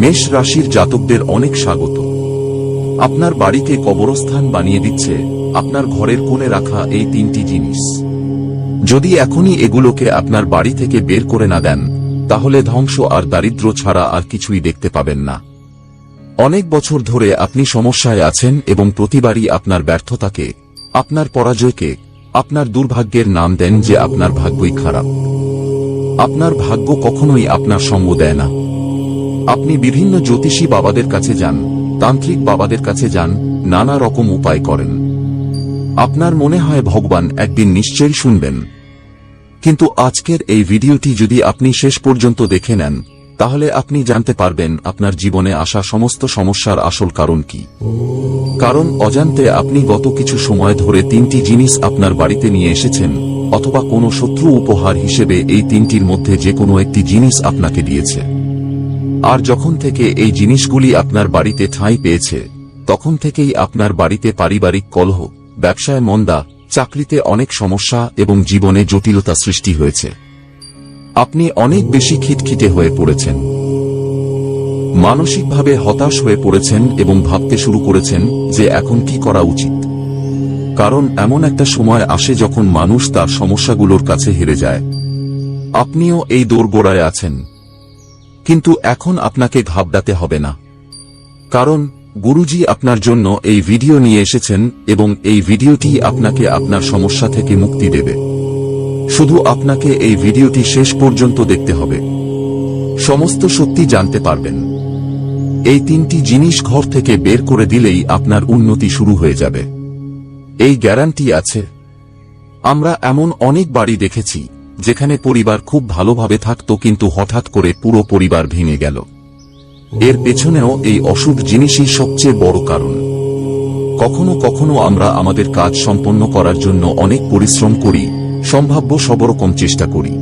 মেষ রাশির জাতকদের অনেক স্বাগত। আপনার বাড়িকে কবরস্থান বানিয়ে দিচ্ছে আপনার ঘরের কোণে রাখা এই তিনটি জিনিস। যদি এখনই এগুলোকে আপনার বাড়ি থেকে বের করে না দেন, তাহলে ধ্বংস আর দারিদ্র্য ছাড়া আর কিছুই দেখতে পাবেন না। অনেক বছর ধরে আপনি সমস্যায় আছেন এবং প্রতিবারই আপনার ব্যর্থতাকে, আপনার পরাজয়কে, আপনার দুর্ভাগ্যের নাম দেন যে আপনার ভাগ্যই খারাপ। আপনার ভাগ্য কখনোই আপনার সঙ্গ দেয় না। আপনি বিভিন্ন জ্যোতিষী বাবাদের কাছে যান, তান্ত্রিক বাবাদের কাছে যান, নানা রকম উপায় করেন। আপনার মনে হয় ভগবান একদিন নিশ্চয়ই শুনবেন। কিন্তু আজকের এই ভিডিওটি যদি আপনি শেষ পর্যন্ত দেখে নেন, তাহলে আপনি জানতে পারবেন আপনার জীবনে আসা সমস্ত সমস্যার আসল কারণ কি। কারণ অজান্তে আপনি গত কিছু সময় ধরে তিনটি জিনিস আপনার বাড়িতে নিয়ে এসেছেন, অথবা কোনো শত্রু উপহার হিসেবে এই তিনটির মধ্যে যে কোনো একটি জিনিস আপনাকে দিয়েছে। আর যখন থেকে এই জিনিসগুলি আপনার বাড়িতে ঠাঁই পেয়েছে, তখন থেকেই আপনার বাড়িতে পারিবারিক কলহ, ব্যবসায় মন্দা, চাকরিতে অনেক সমস্যা এবং জীবনে জটিলতা সৃষ্টি হয়েছে। আপনি অনেক বেশি খিটখিটে হয়ে পড়েছেন, মানসিকভাবে হতাশ হয়ে পড়েছেন এবং ভাবতে শুরু করেছেন যে এখন কি করা উচিত। কারণ এমন একটা সময় আসে যখন মানুষ তার সমস্যাগুলোর কাছে হেরে যায়। আপনিও এই দোরগোড়ায় আছেন। কিন্তু এখন আপনাকে ঘাবড়াতে হবে না, কারণ গুরুজি আপনার জন্য এই ভিডিও নিয়ে এসেছেন এবং এই ভিডিওটি আপনাকে আপনার সমস্যা থেকে মুক্তি দেবে। শুধু আপনাকে এই ভিডিওটি শেষ পর্যন্ত দেখতে হবে, সমস্ত সত্যি জানতে পারবেন। এই তিনটি জিনিস ঘর থেকে বের করে দিলেই আপনার উন্নতি শুরু হয়ে যাবে, এই গ্যারান্টি আছে। আমরা এমন অনেক বাড়ি দেখেছি যেখানে পরিবার খুব ভালোভাবে থাকত, কিন্তু হঠাৎ করে পুরো পরিবার ভেঙে গেল। এর পেছনেও এই অশুভ জিনিসই সবচেয়ে বড় কারণ। কখনো কখনো আমরা আমাদের কাজ সম্পন্ন করার জন্য অনেক পরিশ্রম করি, সম্ভাব্য সবরকম চেষ্টা করি।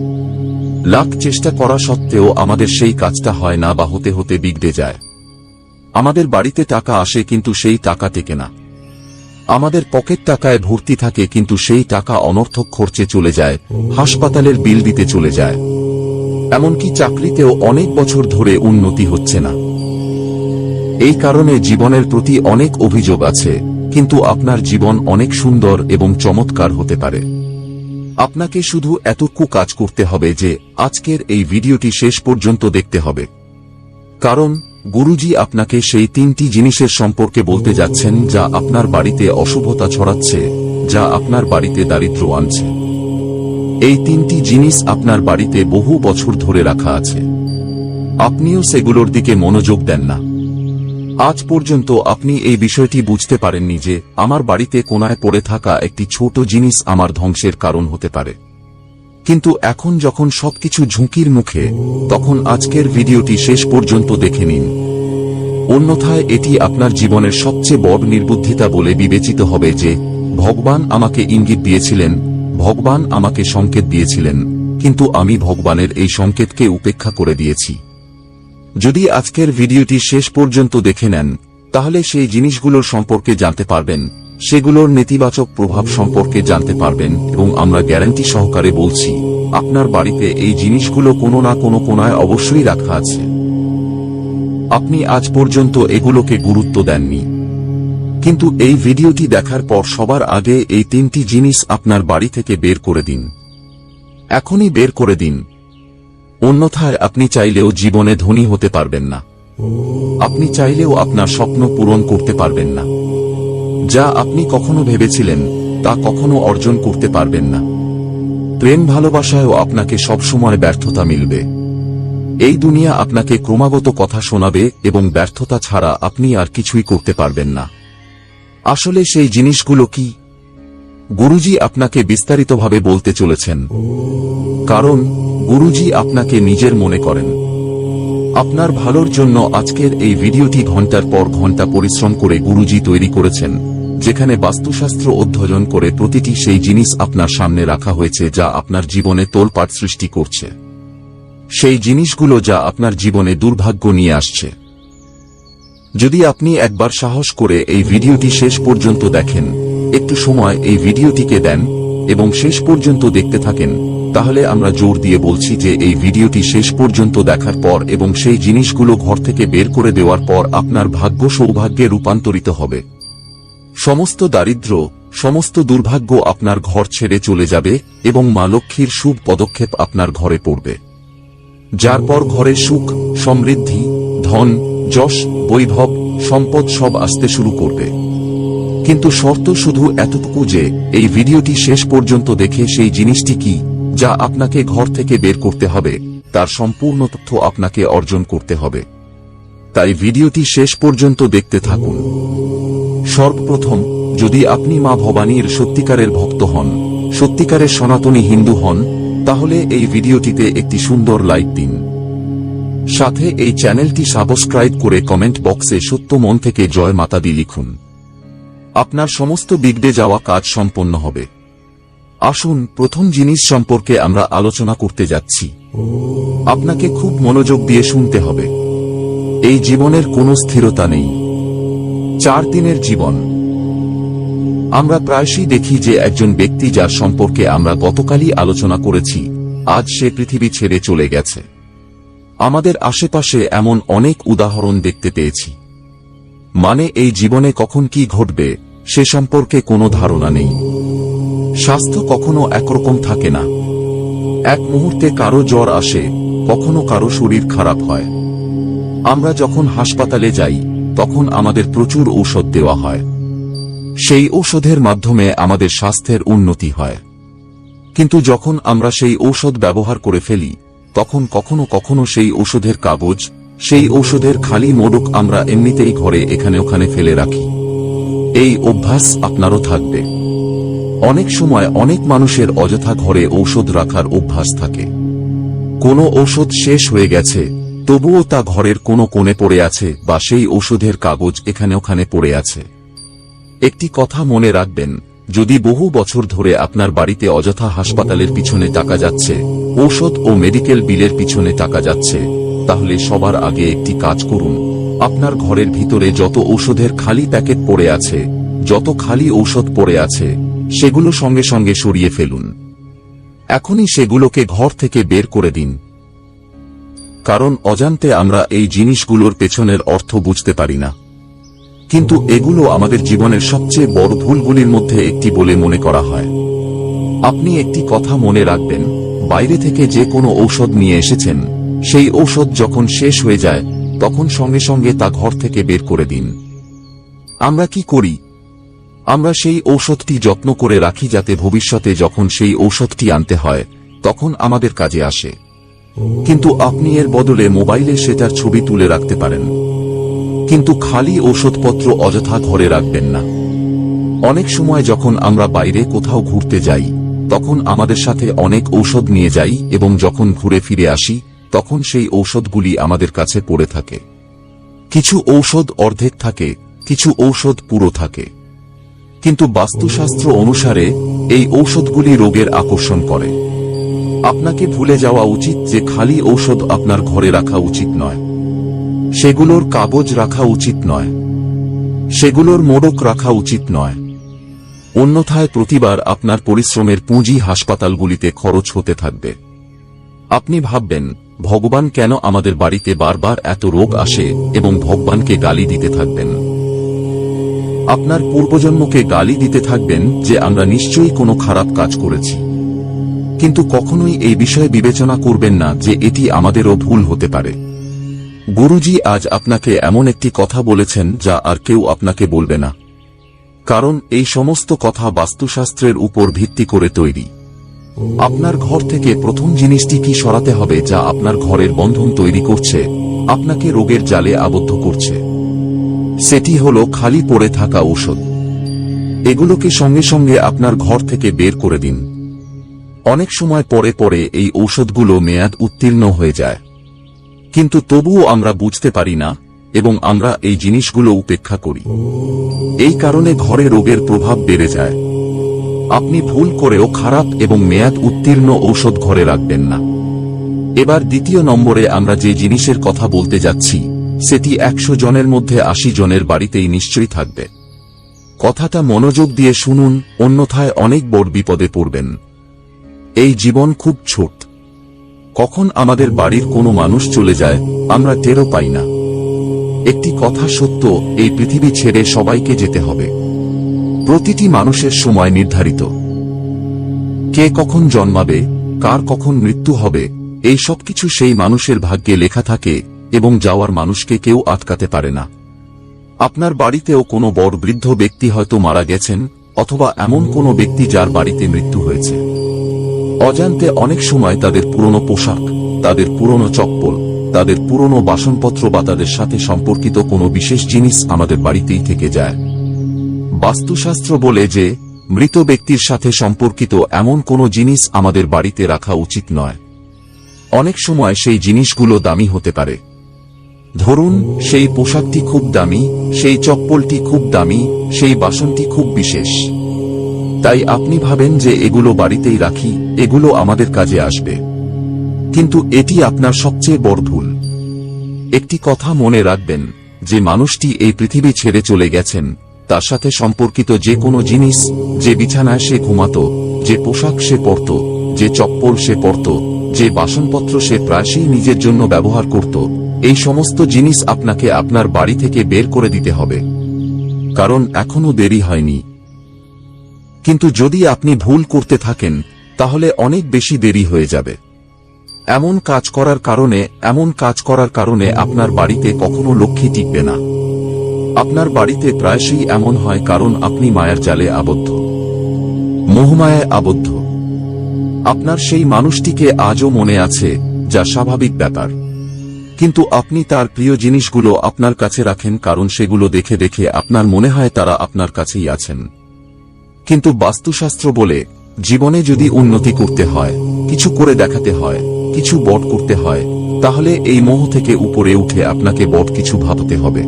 লাখ চেষ্টা করা সত্ত্বেও আমাদের সেই কাজটা হয় না বা হতে হতে বিগড়ে যায়। আমাদের বাড়িতে টাকা আসে কিন্তু সেই টাকা টেকে না। আমাদের পকেট টাকায় ভর্তি থাকে কিন্তু সেই টাকা অনর্থক খরচে চলে যায়, হাসপাতালের বিল দিতে চলে যায়। এমনকি চাকরিতেও অনেক বছর ধরে উন্নতি হচ্ছে না। এই কারণে জীবনের প্রতি অনেক অভিযোগ আছে, কিন্তু আপনার জীবন অনেক সুন্দর এবং চমৎকার হতে পারে। আপনাকে শুধু এতটুকু কাজ করতে হবে যে আজকের এই ভিডিওটি শেষ পর্যন্ত দেখতে হবে। কারণ গুরুজি আপনাকে সেই তিনটি জিনিসের সম্পর্কে বলতে যাচ্ছেন যা আপনার বাড়িতে অশুভতা ছড়াচ্ছে, যা আপনার বাড়িতে দারিদ্র্য আনছে। এই তিনটি জিনিস আপনার বাড়িতে বহু বছর ধরে রাখা আছে, আপনিও সেগুলোর দিকে মনোযোগ দেন না। আজ পর্যন্ত আপনি এই বিষয়টি বুঝতে পারেননি যে আমার বাড়িতে কোণায় পড়ে থাকা একটি ছোট জিনিস আমার ধ্বংসের কারণ হতে পারে। কিন্তু এখন যখন সবকিছু ঝুঁকির মুখে, তখন আজকের ভিডিওটি শেষ পর্যন্ত দেখে নিন। অন্যথায় এটি আপনার জীবনের সবচেয়ে বড় নির্বুদ্ধিতা বলে বিবেচিত হবে যে ভগবান আমাকে ইঙ্গিত দিয়েছিলেন, ভগবান আমাকে সংকেত দিয়েছিলেন, কিন্তু আমি ভগবানের এই সংকেতকে উপেক্ষা করে দিয়েছি। যদি আজকের ভিডিওটি শেষ পর্যন্ত দেখে নেন, তাহলে সেই জিনিসগুলোর সম্পর্কে জানতে পারবেন, সেগুলোর নেতিবাচক প্রভাব সম্পর্কে জানতে পারবেন এবং আমরা গ্যারান্টি সহকারে বলছি আপনার বাড়িতে এই জিনিসগুলো কোনো না কোনো কোণায় অবশ্যই রাখা আছে। আপনি আজ পর্যন্ত এগুলোকে গুরুত্ব দেননি, কিন্তু এই ভিডিওটি দেখার পর সবার আগে এই তিনটি জিনিস আপনার বাড়ি থেকে বের করে দিন। এখনই বের করে দিন, অন্যথায় আপনি চাইলেও জীবনে ধনী হতে পারবেন না। আপনি চাইলেও আপনার স্বপ্ন পূরণ করতে পারবেন না। যা আপনি কখনো ভেবেছিলেন তা কখনো অর্জন করতে পারবেন না। প্রেম ভালোবাসায়ও আপনাকে সবসময় ব্যর্থতা মিলবে। এই দুনিয়া আপনাকে ক্রমাগত কথা শোনাবে এবং ব্যর্থতা ছাড়া আপনি আর কিছুই করতে পারবেন না। আসলে সেই জিনিসগুলো কি, গুরুজি আপনাকে বিস্তারিতভাবে বলতে চলেছেন। কারণ গুরুজি আপনাকে নিজের মনে করেন। আপনার ভালোর জন্য আজকের এই ভিডিওটি ঘন্টার পর ঘন্টা পরিশ্রম করে গুরুজি তৈরি করেছেন, যেখানে বাস্তুশাস্ত্র অধ্যয়ন করে প্রতিটি সেই জিনিস আপনার সামনে রাখা হয়েছে যা আপনার জীবনে তোলপাড় সৃষ্টি করছে, সেই জিনিসগুলো যা আপনার জীবনে দুর্ভাগ্য নিয়ে আসছে। যদি আপনি একবার সাহস করে এই ভিডিওটি শেষ পর্যন্ত দেখেন, একটু সময় এই ভিডিওটিকে দেন এবং শেষ পর্যন্ত দেখতে থাকেন, তাহলে আমরা জোর দিয়ে বলছি যে এই ভিডিওটি শেষ পর্যন্ত দেখার পর এবং সেই জিনিসগুলো ঘর থেকে বের করে দেওয়ার পর আপনার ভাগ্য সৌভাগ্যে রূপান্তরিত হবে। সমস্ত দারিদ্র্য, সমস্ত দুর্ভাগ্য আপনার ঘর ছেড়ে চলে যাবে এবং মা লক্ষ্মীর শুভ পদক্ষেপ আপনার ঘরে পড়বে, যার পর ঘরে সুখ, সমৃদ্ধি, ধন, যশ, বৈভব, সম্পদ সব আসতে শুরু করবে। কিন্তু শর্ত শুধু এতটুকু যে এই ভিডিওটি শেষ পর্যন্ত দেখে সেই জিনিসটি কি যা আপনাকে ঘর থেকে বের করতে হবে তার সম্পূর্ণ তথ্য আপনাকে অর্জন করতে হবে। তাই ভিডিওটি শেষ পর্যন্ত দেখতে থাকুন। সর্বপ্রথম, যদি আপনি মা ভবানীর সত্যিকারের ভক্ত হন, সত্যিকারের সনাতনী হিন্দু হন, তাহলে এই ভিডিওটিতে একটি সুন্দর লাইক দিন। সাথে এই চ্যানেলটি সাবস্ক্রাইব করে কমেন্ট বক্সে সত্য মন থেকে জয় মাতা দি লিখুন। আপনার সমস্ত বিগড়ে যাওয়া কাজ সম্পন্ন হবে। আসুন প্রথম জিনিস সম্পর্কে আমরা আলোচনা করতে যাচ্ছি। আপনাকে খুব মনোযোগ দিয়ে শুনতে হবে। এই জীবনের কোনো স্থিরতা নেই। 4 দিনের জীবন। আমরা প্রায়শই দেখি যে একজন ব্যক্তি যার সম্পর্কে আমরা গতকালই আলোচনা করেছি, আজ সে পৃথিবী ছেড়ে চলে গেছে। আমাদের আশেপাশে এমন অনেক উদাহরণ দেখতে পেয়েছি। মানে এই জীবনে কখন কি ঘটবে সে সম্পর্কে কোনো ধারণা নেই। স্বাস্থ্য কখনো একরকম থাকে না। এক মুহূর্তে কারো জ্বর আসে, কখনো কারো শরীর খারাপ হয়। আমরা যখন হাসপাতালে যাই তখন আমাদের প্রচুর ঔষধ দেওয়া হয়। সেই ঔষধের মাধ্যমে আমাদের স্বাস্থ্যের উন্নতি হয়। কিন্তু যখন আমরা সেই ঔষধ ব্যবহার করে ফেলি তখন কখনো কখনো সেই ঔষধের কাগজ, সেই ঔষধের খালি মোড়ক আমরা এমনিতেই ঘরে এখানে ওখানে ফেলে রাখি। এই অভ্যাস আপনারও থাকবে। অনেক সময় অনেক মানুষের অযথা ঘরে ঔষধ রাখার অভ্যাস থাকে। কোনো ঔষধ শেষ হয়ে গেছে, তবুও তা ঘরের কোনো কোণে পড়ে আছে বা সেই ঔষধের কাগজ এখানে ওখানে পড়ে আছে। একটি কথা মনে রাখবেন, যদি বহু বছর ধরে আপনার বাড়িতে অযথা হাসপাতালের পিছনে টাকা যাচ্ছে, ঔষধ ও মেডিকেল বিলের পিছনে টাকা যাচ্ছে, তাহলে সবার আগে একটি কাজ করুন। আপনার ঘরের ভিতরে যত ঔষধের খালি প্যাকেট পড়ে আছে, যত খালি ঔষধ পড়ে আছে, সেগুলো সঙ্গে সঙ্গে সরিয়ে ফেলুন। এখনই সেগুলোকে ঘর থেকে বের করে দিন। কারণ অজান্তে আমরা এই জিনিসগুলোর পেছনের অর্থ বুঝতে পারি না, কিন্তু এগুলো আমাদের জীবনের সবচেয়ে বড় ভুলগুলির মধ্যে একটি বলে মনে করা হয়। আপনি একটি কথা মনে রাখবেন, বাইরে থেকে যে কোনো ঔষধ নিয়ে এসেছেন, সেই ঔষধ যখন শেষ হয়ে যায় তখন সঙ্গে সঙ্গে তা ঘর থেকে বের করে দিন। আমরা কি করি? আমরা সেই ঔষধটি যত্ন করে রাখি যাতে ভবিষ্যতে যখন সেই ঔষধটি আনতে হয় তখন আমাদের কাজে আসে। কিন্তু আপনি এর বদলে মোবাইলে সেটার ছবি তুলে রাখতে পারেন। কিন্তু খালি ঔষধপত্র অযথা ঘরে রাখবেন না। অনেক সময় যখন আমরা বাইরে কোথাও ঘুরতে যাই তখন আমাদের সাথে অনেক ঔষধ নিয়ে যাই এবং যখন ঘুরে ফিরে আসি তখন সেই ঔষধগুলি আমাদের কাছে পড়ে থাকে। কিছু ঔষধ অর্ধেক থাকে, কিছু ঔষধ পুরো থাকে। কিন্তু বাস্তুশাস্ত্র অনুসারে এই ঔষধগুলি রোগের আকর্ষণ করে। আপনাকে ভুলে যাওয়া উচিত যে খালি ঔষধ আপনার ঘরে রাখা উচিত নয়, সেগুলোর কাগজ রাখা উচিত নয়, সেগুলোর মোড়ক রাখা উচিত নয়। অন্যথায় প্রতিবার আপনার পরিশ্রমের পুঁজি হাসপাতালগুলিতে খরচ হতে থাকবে। আপনি ভাববেন, ভগবান কেন আমাদের বাড়িতে বারবার এত রোগ আসে, এবং ভগবানকে গালি দিতে থাকবেন। আপনার পূর্বজন্মকে গালি দিতে থাকবেন যে আমরা নিশ্চয়ই কোনো খারাপ কাজ করেছি। কিন্তু কখনোই এই বিষয়ে বিবেচনা করবেন না যে এটি আমাদেরও ভুল হতে পারে। গুরুজি আজ আপনাকে এমন একটি কথা বলেছেন যা আর কেউ আপনাকে বলবে না, কারণ এই সমস্ত কথা বাস্তুশাস্ত্রের উপর ভিত্তি করে তৈরি। আপনার ঘর থেকে প্রথম জিনিসটি কি সরাতে হবে যা আপনার ঘরের বন্ধন তৈরি করছে, আপনাকে রোগের জালে আবদ্ধ করছে? সেটি হলো খালি পড়ে থাকা ঔষধ। এগুলোকে সঙ্গে সঙ্গে আপনার ঘর থেকে বের করে দিন। অনেক সময় পরে পরে এই ঔষধগুলো মেয়াদ উত্তীর্ণ হয়ে যায়, কিন্তু তবুও আমরা বুঝতে পারি না এবং আমরা এই জিনিসগুলো উপেক্ষা করি। এই কারণে ঘরে রোগের প্রভাব বেড়ে যায়। আপনি ভুল করেও খারাপ এবং মেয়াদ উত্তীর্ণ ঔষধ ঘরে রাখবেন না। এবার দ্বিতীয় নম্বরে আমরা যে জিনিসের কথা বলতে যাচ্ছি সেটি 100 জনের মধ্যে 80 জনের বাড়িতেই নিশ্চয়ই থাকবে। কথাটা মনোযোগ দিয়ে শুনুন, অন্যথায় অনেক বড় বিপদে পড়বেন। এই জীবন খুব ছোট। কখন আমাদের বাড়ির কোনো মানুষ চলে যায় আমরা টেরও পাই না। একটি কথা সত্য, এই পৃথিবী ছেড়ে সবাইকে যেতে হবে। প্রতিটি মানুষের সময় নির্ধারিত। কে কখন জন্মাবে, কার কখন মৃত্যু হবে, এই সবকিছু সেই মানুষের ভাগ্যে লেখা থাকে এবং যাওয়ার মানুষকে কেউ আটকাতে পারে না। আপনার বাড়িতেও কোনো বড় বৃদ্ধ ব্যক্তি হয়তো মারা গেছেন, অথবা এমন কোনো ব্যক্তি যার বাড়িতে মৃত্যু হয়েছে। অজান্তে অনেক সময় তাদের পুরনো পোশাক, তাদের পুরনো চপ্পল, তাদের পুরনো বাসনপত্র বা তাদের সাথে সম্পর্কিত কোনো বিশেষ জিনিস আমাদের বাড়িতেই থেকে যায়। বাস্তুশাস্ত্র বলে যে মৃত ব্যক্তির সাথে সম্পর্কিত এমন কোনো জিনিস আমাদের বাড়িতে রাখা উচিত নয়। অনেক সময় সেই জিনিসগুলো দামি হতে পারে। ধরুন সেই পোশাকটি খুব দামি, সেই চপ্পলটি খুব দামি, সেই বাসনটি খুব বিশেষ। তাই আপনি ভাবেন যে এগুলো বাড়িতেই রাখি, এগুলো আমাদের কাজে আসবে। কিন্তু এটি আপনার সবচেয়ে বড় ভুল। একটি কথা মনে রাখবেন, যে মানুষটি এই পৃথিবী ছেড়ে চলে গেছেন তার সাথে সম্পর্কিত যে কোনো জিনিস, যে বিছানায় সে ঘুমাত, যে পোশাক সে পরত, যে চপ্পল সে পরত, যে বাসনপত্র সে প্রায়শই নিজের জন্য ব্যবহার করত, এই সমস্ত জিনিস আপনাকে আপনার বাড়ি থেকে বের করে দিতে হবে। কারণ এখনো দেরি হয়নি। কিন্তু যদি আপনি ভুল করতে থাকেন তাহলে অনেক বেশি দেরি হয়ে যাবে। এমন কাজ করার কারণে আপনার বাড়িতে কখনো লক্ষ্মী টিকবে না। আপনার বাড়িতে প্রায়শই এমন হয় কারণ আপনি মায়ার জালে আবদ্ধ, মোহমায়ায় আবদ্ধ। আপনার সেই মানুষটিকে আজও মনে আছে, যা স্বাভাবিক ব্যাপার। কিন্তু আপনি তার প্রিয় জিনিসগুলো আপনার কাছে রাখেন কারণ সেগুলো দেখে দেখে আপনার মনে হয় তারা আপনার কাছেই আছেন। কিন্তু বাস্তুশাস্ত্র বলে, জীবনে যদি উন্নতি করতে হয়, কিছু করে দেখাতে হয়, কিছু বড় করতে হয়, তাহলে এই মোহ থেকে উপরে উঠে আপনাকে বড় কিছু ভাবতে হবে।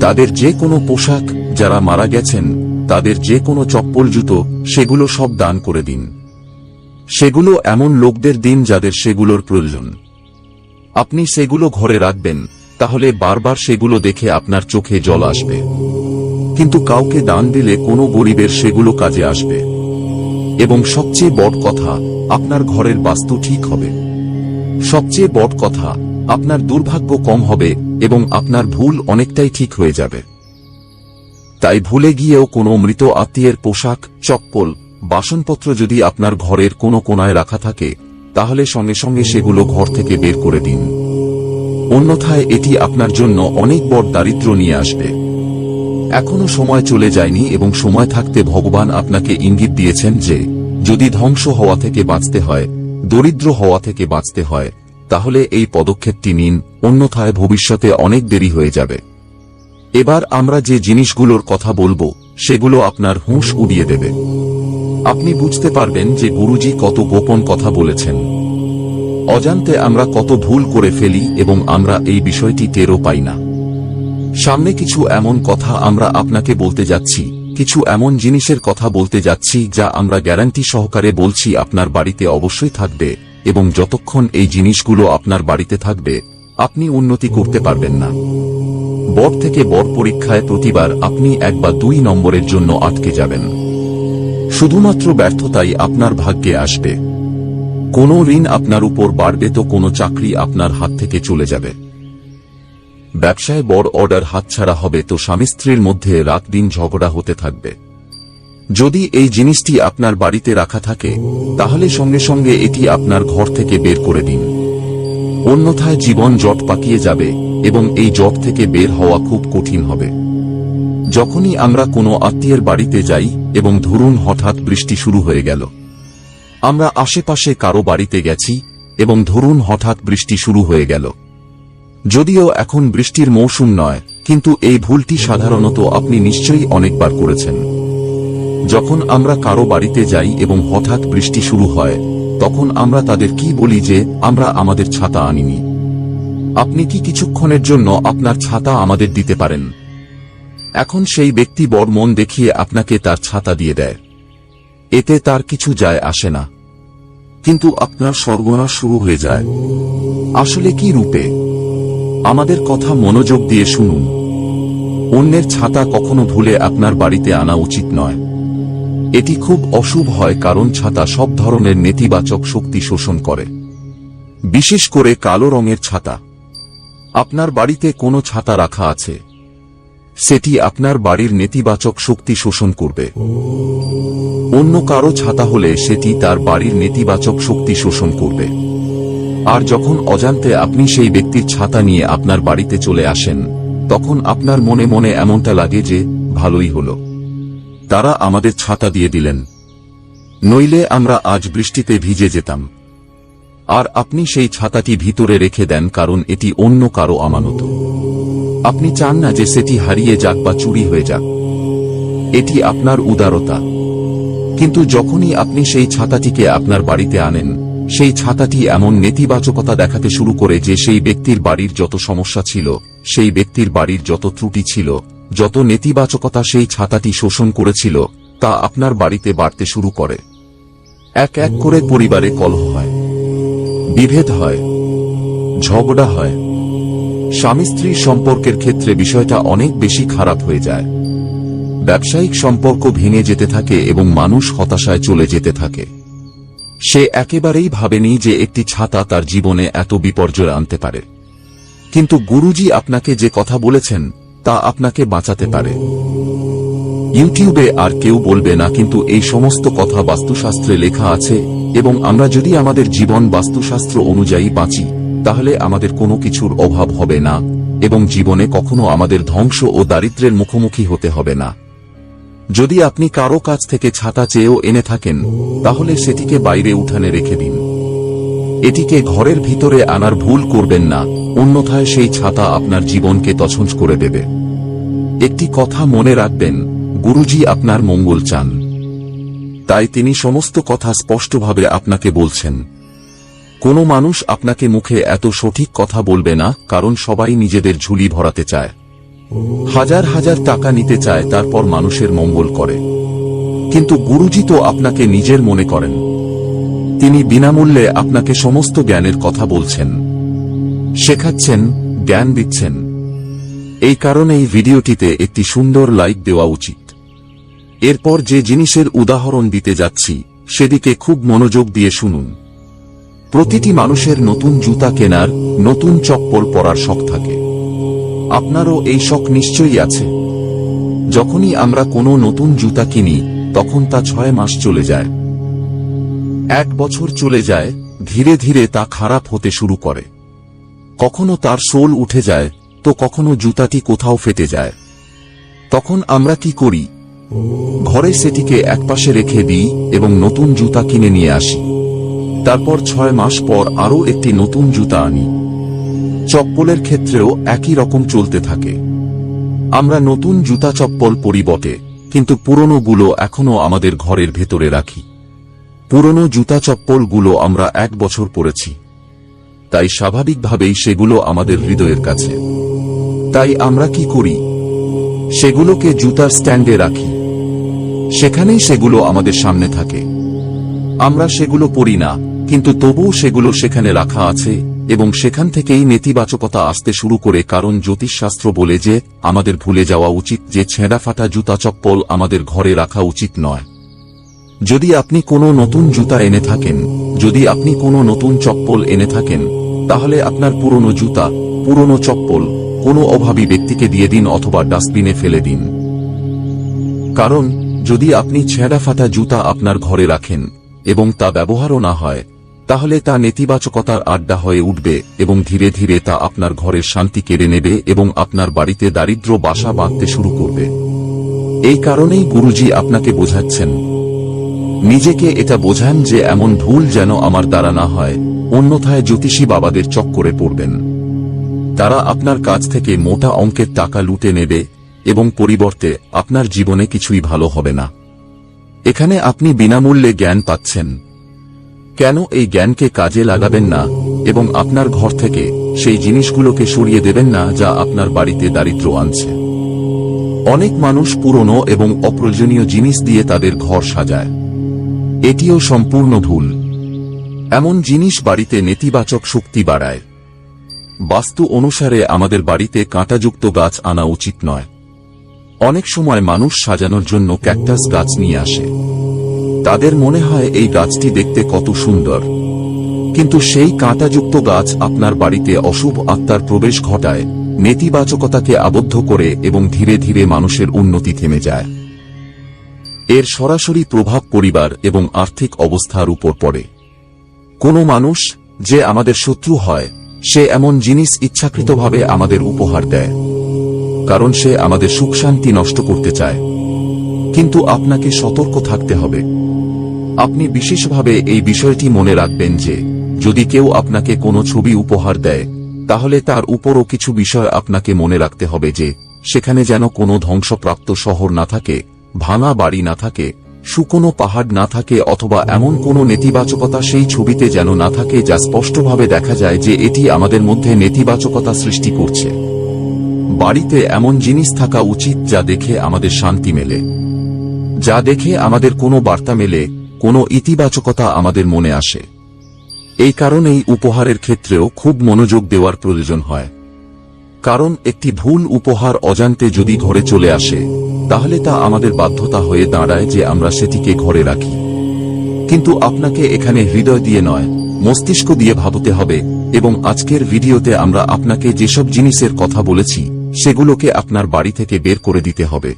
তাদের যে কোনো পোশাক, যারা মারা গেছেন তাদের যে কোনো চপ্পল, জুতো, সেগুলো সব দান করে দিন। সেগুলো এমন লোকদের দিন যাদের সেগুলোর প্রয়োজন। আপনি সেগুলো ঘরে রাখবেন, তাহলে বারবার সেগুলো দেখে আপনার চোখে জল আসবে। কিন্তু কাউকে দান দিলে কোনো গরিবের সেগুলো কাজে আসবে। এবং সবচেয়ে বড় কথা, আপনার ঘরের বাস্তু ঠিক হবে। সবচেয়ে বড় কথা, আপনার দুর্ভাগ্য কম হবে এবং আপনার ভুল অনেকটাই ঠিক হয়ে যাবে। তাই ভুলে গিয়েও কোনো মৃত আত্মীয়ের পোশাক, চপ্পল, বাসনপত্র যদি আপনার ঘরের কোনো কোণায় রাখা থাকে, তাহলে সঙ্গে সঙ্গে সেগুলো ঘর থেকে বের করে দিন। অন্যথায় এটি আপনার জন্য অনেক বড় দারিদ্র্য নিয়ে আসবে। এখনো সময় চলে যায়নি এবং সময় থাকতে ভগবান আপনাকে ইঙ্গিত দিয়েছেন যে যদি ধ্বংস হওয়া থেকে বাঁচতে হয়, দরিদ্র হওয়া থেকে বাঁচতে হয়, তাহলে এই পদক্ষেপটি নিন, অন্যথায় ভবিষ্যতে অনেক দেরি হয়ে যাবে। এবার আমরা যে জিনিসগুলোর কথা বলবো সেগুলো আপনার হুঁশ উড়িয়ে দেবে। আপনি বুঝতে পারবেন যে গুরুজি কত গোপন কথা বলেছেন। অজান্তে আমরা কত ভুল করে ফেলি এবং আমরা এই বিষয়টি টেরও পাই না। সামনে কিছু এমন কথা আমরা আপনাকে বলতে যাচ্ছি, কিছু এমন জিনিসের কথা বলতে যাচ্ছি যা আমরা গ্যারান্টি সহকারে বলছি আপনার বাড়িতে অবশ্যই থাকবে, এবং যতক্ষণ এই জিনিসগুলো আপনার বাড়িতে থাকবে আপনি উন্নতি করতে পারবেন না। বড় থেকে বড় পরীক্ষায় প্রতিবার আপনি 1 বা 2 নম্বরের জন্য আটকে যাবেন। শুধুমাত্র ব্যর্থতাই আপনার ভাগ্যে আসবে। কোনো ঋণ আপনার উপর বাড়বে তো কোনো চাকরি আপনার হাত থেকে চলে যাবে। ব্যবসায় বড় অর্ডার হাতছাড়া হবে তো স্বামী স্ত্রীর মধ্যে রাত দিন ঝগড়া হতে থাকবে। যদি এই জিনিসটি আপনার বাড়িতে রাখা থাকে তাহলে সঙ্গে সঙ্গে এটি আপনার ঘর থেকে বের করে দিন। অন্যথায় জীবন জট পাকিয়ে যাবে এবং এই জট থেকে বের হওয়া খুব কঠিন হবে। যখনই আমরা কোনো আত্মীয়ের বাড়িতে যাই এবং ধরুন হঠাৎ বৃষ্টি শুরু হয়ে গেল, আমরা আশেপাশে কারো বাড়িতে গেছি এবং ধরুন হঠাৎ বৃষ্টি শুরু হয়ে গেল। যদিও এখন বৃষ্টির মৌসুম নয়, কিন্তু এই ভুলটি সাধারণত আপনি নিশ্চয়ই অনেকবার করেছেন। যখন আমরা কারো বাড়িতে যাই এবং হঠাৎ বৃষ্টি শুরু হয়, তখন আমরা তাদের কি বলি যে আমরা আমাদের ছাতা আনিনি। আপনি কি কিছুক্ষণের জন্য আপনার ছাতা আমাদের দিতে পারেন? এখন সেই ব্যক্তি বড় মন দেখিয়ে আপনাকে তার ছাতা দিয়ে দেয়। এতে তার কিছু যায় আসে না, কিন্তু আপনার সর্বনাশ শুরু হয়ে যায়। আসলে কি রূপে? আমাদের কথা মনোযোগ দিয়ে শুনুন। অন্যের ছাতা কখনো ভুলে আপনার বাড়িতে আনা উচিত নয়। এটি খুব অশুভ হয় কারণ ছাতা সব ধরনের নেতিবাচক শক্তি শোষণ করে, বিশেষ করে কালো রঙের ছাতা। আপনার বাড়িতে কোনো ছাতা রাখা আছে, সেটি আপনার বাড়ির নেতিবাচক শক্তি শোষণ করবে। অন্য কারো ছাতা হলে সেটি তার বাড়ির নেতিবাচক শক্তি শোষণ করবে। আর যখন অজান্তে আপনি সেই ব্যক্তির ছাতা নিয়ে আপনার বাড়িতে চলে আসেন, তখন আপনার মনে মনে এমনটা লাগে যে ভালোই হলো, তারা আমাদের ছাতা দিয়ে দিলেন, নইলে আমরা আজ বৃষ্টিতে ভিজে যেতাম। আর আপনি সেই ছাতাটি ভিতরে রেখে দেন কারণ এটি অন্য কারো আমানত। আপনি চান না যে সেটি হারিয়ে যাক বা চুরি হয়ে যাক। এটি আপনার উদারতা। কিন্তু যখনই আপনি সেই ছাতাটিকে আপনার বাড়িতে আনেন, সেই ছাতাটি এমন নেতিবাচকতা দেখাতে শুরু করে যে সেই ব্যক্তির বাড়ির যত সমস্যা ছিল, সেই ব্যক্তির বাড়ির যত ত্রুটি ছিল, যত নেতিবাচকতা সেই ছাতাটি শোষণ করেছিল, তা আপনার বাড়িতে বাড়তে শুরু করে। এক এক করে পরিবারে কলহ হয়, বিভেদ হয়, ঝগড়া হয়। স্বামী স্ত্রীর সম্পর্কের ক্ষেত্রে বিষয়টা অনেক বেশি খারাপ হয়ে যায়। ব্যবসায়িক সম্পর্ক ভেঙে যেতে থাকে এবং মানুষ হতাশায় চলে যেতে থাকে। সে একেবারেই ভাবেনি যে একটি ছাতা তার জীবনে এত বিপর্যয় আনতে পারে। কিন্তু গুরুজি আপনাকে যে কথা বলেছেন তা আপনাকে বাঁচাতে পারে। ইউটিউবে আর কেউ বলবে না, কিন্তু এই সমস্ত কথা বাস্তুশাস্ত্রে লেখা আছে, এবং আমরা যদি আমাদের জীবন বাস্তুশাস্ত্র অনুযায়ী বাঁচি, তাহলে আমাদের কোনো কিছুর অভাব হবে না এবং জীবনে কখনো আমাদের ধ্বংস ও দারিদ্র্যের মুখোমুখি হতে হবে না। যদি আপনি কারো কাছ থেকে ছাতা চেয়েও এনে থাকেন, তাহলে সেটিকে বাইরে উঠানে রেখে দিন। এটিকে ঘরের ভিতরে আনার ভুল করবেন না, অন্যথায় সেই ছাতা আপনার জীবনকে তছনছ করে দেবে। একটি কথা মনে রাখবেন, গুরুজি আপনার মঙ্গল চান, তাই তিনি সমস্ত কথা স্পষ্টভাবে আপনাকে বলছেন। কোনো মানুষ আপনাকে মুখে এত সঠিক কথা বলবে না, কারণ সবাই নিজেদের ঝুলি ভরাতে চায়, হাজার হাজার টাকা নিতে চায়, তারপর মানুষের মঙ্গল করে। কিন্তু গুরুজি তো আপনাকে নিজের মনে করেন। তিনি বিনামূল্যে আপনাকে সমস্ত জ্ঞানের কথা বলছেন, শেখাচ্ছেন, জ্ঞান দিচ্ছেন। এই কারণেই ভিডিওটিতে একটি সুন্দর লাইক দেওয়া উচিত। এরপর যে জিনিসের উদাহরণ দিতে যাচ্ছি, সেদিকে খুব মনোযোগ দিয়ে শুনুন। প্রতিটি মানুষের নতুন জুতা কেনার, নতুন চপ্পল পরার শখ থাকে। আপনারও এই শখ নিশ্চয়ই আছে। যখনই আমরা কোনো নতুন জুতা কিনি, তখন তা 6 মাস চলে যায়, 1 বছর চলে যায়, ধীরে ধীরে তা খারাপ হতে শুরু করে। কখনো তার সোল উঠে যায়, তো কখনো জুতাটি কোথাও ফেটে যায়। তখন আমরা কি করি? ঘরে সেটিকে একপাশে রেখে দিই এবং নতুন জুতা কিনে নিয়ে আসি। তারপর 6 মাস পর আরও একটি নতুন জুতা আনি। চপ্পলের ক্ষেত্রেও একই রকম চলতে থাকে। আমরা নতুন জুতা চপ্পল পরি বটে, কিন্তু পুরনোগুলো এখনো আমাদের ঘরের ভেতরে রাখি। পুরনো জুতা চপ্পলগুলো আমরা 1 বছর পরেছি, তাই স্বাভাবিকভাবেই সেগুলো আমাদের হৃদয়ের কাছে। তাই আমরা কি করি? সেগুলোকে জুতার স্ট্যান্ডে রাখি, সেখানেই সেগুলো আমাদের সামনে থাকে। আমরা সেগুলো পরি না, কিন্তু তবুও সেগুলো সেখানে রাখা আছে, এবং সেখান থেকেই নেতিবাচকতা আসতে শুরু করে। কারণ জ্যোতিষশাস্ত্র বলে যে আমাদের ভুলে যাওয়া উচিত যে ছেঁড়া ফাটা জুতা চপ্পল আমাদের ঘরে রাখা উচিত নয়। যদি আপনি কোনো নতুন জুতা এনে থাকেন, যদি আপনি কোনো নতুন চপ্পল এনে থাকেন, তাহলে আপনার পুরনো জুতা, পুরনো চপ্পল কোনো অভাবী ব্যক্তিকে দিয়ে দিন অথবা ডাস্টবিনে ফেলে দিন। কারণ যদি আপনি ছেঁড়া ফাটা জুতা আপনার ঘরে রাখেন এবং তা ব্যবহারও না হয়, তাহলে তা নেতিবাচকতার আড্ডা হয়ে উঠবে এবং ধীরে ধীরে তা আপনার ঘরের শান্তি কেড়ে নেবে এবং আপনার বাড়িতে দারিদ্র্য বাসা বাঁধতে শুরু করবে। এই কারণেই গুরুজি আপনাকে বোঝাচ্ছেন। নিজেকে এটা বোঝান যে এমন ভুল যেন আমার দ্বারা না হয়, অন্যথায় জ্যোতিষী বাবাদের চক্করে পড়বেন। তারা আপনার কাছ থেকে মোটা অঙ্কের টাকা লুটে নেবে এবং পরিবর্তে আপনার জীবনে কিছুই ভালো হবে না। এখানে আপনি বিনামূল্যে জ্ঞান পাচ্ছেন। কেন এই জ্ঞানকে কাজে লাগাবেন না এবং আপনার ঘর থেকে সেই জিনিসগুলোকে সরিয়ে দেবেন না যা আপনার বাড়িতে দারিদ্র্য আনছে? অনেক মানুষ পুরনো এবং অপ্রয়োজনীয় জিনিস দিয়ে তাদের ঘর সাজায়। এটিও সম্পূর্ণ ভুল। এমন জিনিস বাড়িতে নেতিবাচক শক্তি বাড়ায়। বাস্তু অনুসারে আমাদের বাড়িতে কাঁটাযুক্ত গাছ আনা উচিত নয়। অনেক সময় মানুষ সাজানোর জন্য ক্যাকটাস গাছ নিয়ে আসে। তাদের মনে হয় এই গাছটি দেখতে কত সুন্দর, কিন্তু সেই কাঁটাযুক্ত গাছ আপনার বাড়িতে অশুভ আত্মার প্রবেশ ঘটায়, নেতিবাচকতাকে আবদ্ধ করে এবং ধীরে ধীরে মানুষের উন্নতি থেমে যায়। এর সরাসরি প্রভাব পরিবার এবং আর্থিক অবস্থার উপর পড়ে। কোনো মানুষ যে আমাদের শত্রু হয়, সে এমন জিনিস ইচ্ছাকৃতভাবে আমাদের উপহার দেয়, কারণ সে আমাদের সুখ শান্তি নষ্ট করতে চায়। কিন্তু আপনাকে সতর্ক থাকতে হবে। আপনি বিশেষভাবে এই বিষয়টি মনে রাখবেন যে যদি কেউ আপনাকে কোনো ছবি উপহার দেয়, তাহলে তার উপরও কিছু বিষয় আপনাকে মনে রাখতে হবে, যে সেখানে যেন কোনো ধ্বংসপ্রাপ্ত শহর না থাকে, ভাঙা বাড়ি না থাকে, শুকনো পাহাড় না থাকে, অথবা এমন কোনো নেতিবাচকতা সেই ছবিতে যেন না থাকে যা স্পষ্টভাবে দেখা যায় যে এটি আমাদের মধ্যে নেতিবাচকতা সৃষ্টি করছে। বাড়িতে এমন জিনিস থাকা উচিত যা দেখে আমাদের শান্তি মেলে, যা দেখে আমাদের কোনো বার্তা মেলে, কোনো ইতিবাচকতা আমাদের মনে আসে। এই কারণেই উপহারের ক্ষেত্রেও খুব মনোযোগ দেওয়ার প্রয়োজন হয়, কারণ একটি ভুল উপহার অজান্তে যদি ঘরে চলে আসে, তাহলে তা আমাদের বাধ্যতা হয়ে দাঁড়ায় যে আমরা সেটিকে ঘরে রাখি। কিন্তু আপনাকে এখানে হৃদয় দিয়ে নয়, মস্তিষ্ক দিয়ে ভাবতে হবে, এবং আজকের ভিডিওতে আমরা আপনাকে যেসব জিনিসের কথা বলেছি সেগুলোকে আপনার বাড়ি থেকে বের করে দিতে হবে।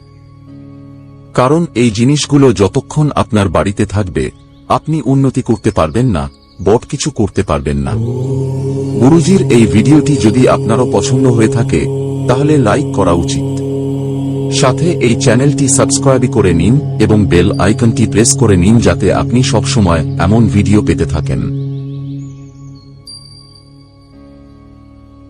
কারণ এই জিনিসগুলো যতক্ষণ আপনার বাড়িতে থাকবে, আপনি উন্নতি করতে পারবেন না, বড় কিছু করতে পারবেন না। গুরুজির এই ভিডিওটি যদি আপনারও পছন্দ হয়ে থাকে, তাহলে লাইক করা উচিত। সাথে এই চ্যানেলটি সাবস্ক্রাইব করে নিন এবং বেল আইকনটি প্রেস করে নিন, যাতে আপনি সবসময় এমন ভিডিও পেতে থাকেন।